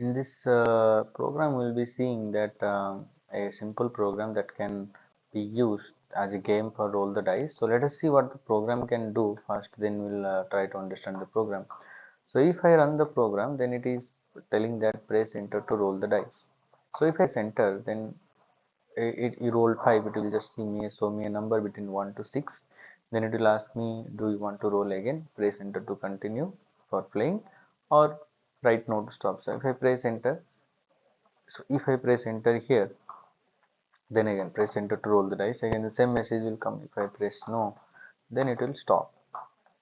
In this program, we'll be seeing that a simple program that can be used as a game for roll the dice. So let us see what the program can do first, then we'll try to understand the program. So if I run the program, then it is telling that press enter to roll the dice. So if I press enter, then you roll 5, it will just show me a number between 1 to 6. Then it will ask me, do you want to roll again? Press enter to continue for playing, or write no to stop. So if I press enter, here, then again press enter to roll the dice. Again the same message will come. If I press no, then it will stop.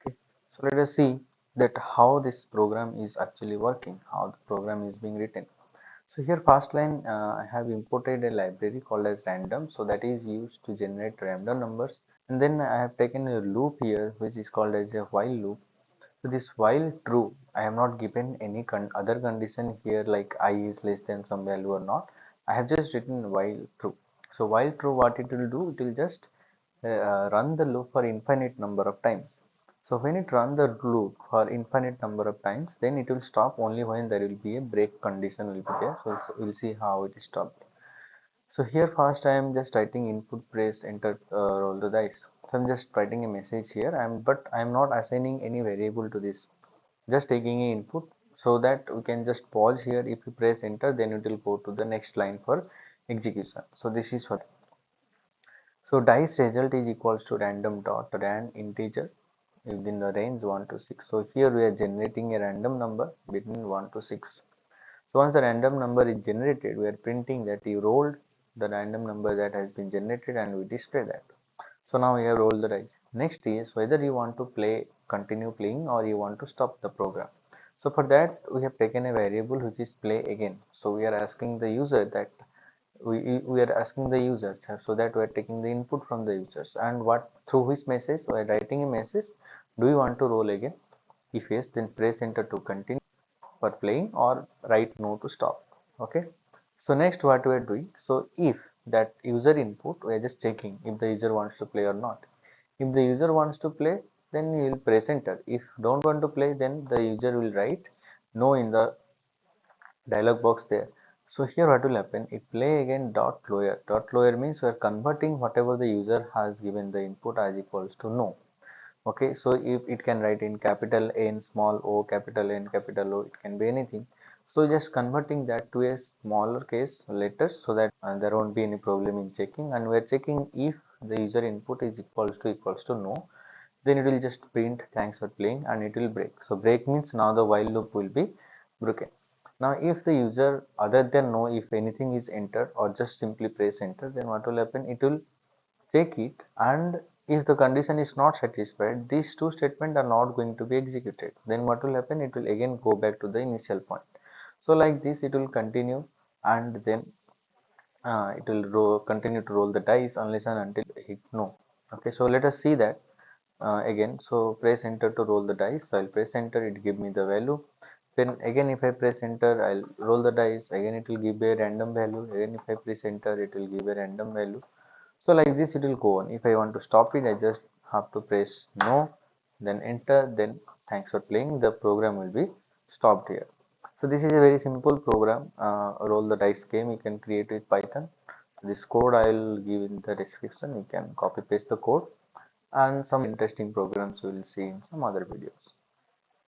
Okay. So let us see that how this program is actually working, how the program is being written. So here first line, I have imported a library called as random, so that is used to generate random numbers. And then I have taken a loop here which is called as a while loop. So this while true, I have not given any other condition here like I is less than some value or not. I have just written while true. So while true, what it will do, it will just run the loop for infinite number of times. So when it runs the loop for infinite number of times, then it will stop only when there will be a break condition will be there. So we'll see how it is stopped. So here first I am just writing input press enter roll the dice. So I'm just writing a message here. But I'm not assigning any variable to this. Just taking a input so that we can just pause here. If you press enter, then it will go to the next line for execution. So this is for. So dice result is equals to random.rand integer within the range 1 to 6. So here we are generating a random number between 1 to 6. So once the random number is generated, we are printing that you rolled the random number that has been generated and we display that. So now we have rolled the dice. Next is whether you want to continue playing or you want to stop the program. So for that we have taken a variable which is play again. So we are asking the user that we are asking the users, so that we are taking the input from the users, and what through which message we are writing a message, do you want to roll again? If yes, then press enter to continue for playing or write no to stop. Okay. So next what we are doing, so if that user input, we are just checking if the user wants to play or not. If the user wants to play, then you will press enter. If don't want to play, then the user will write no in the dialog box there. So here what will happen, if play again dot lower. Dot lower means we are converting whatever the user has given the input as equals to no. Okay, so if it can write in capital N, small o, capital N, capital O, it can be anything. So just converting that to a smaller case letters so that there won't be any problem in checking, and we're checking if the user input is equals to no, then it will just print thanks for playing and it will break. So break means now the while loop will be broken. Now if the user other than no, if anything is entered or just simply press enter, then what will happen, it will check it, and if the condition is not satisfied, these two statements are not going to be executed. Then what will happen, it will again go back to the initial point. So like this it will continue, and then it will continue to roll the dice unless and until hit no. Okay, so let us see that again. So press enter to roll the dice. So I'll press enter, it give me the value. Then again if I press enter, I'll roll the dice, again it will give a random value. Again if I press enter, it will give a random value. So like this it will go on. If I want to stop it, I just have to press no, then enter, then thanks for playing, the program will be stopped here. So this is a very simple program, roll the dice game. You can create with Python. This code I will give in the description. You can copy paste the code, and some interesting programs we will see in some other videos.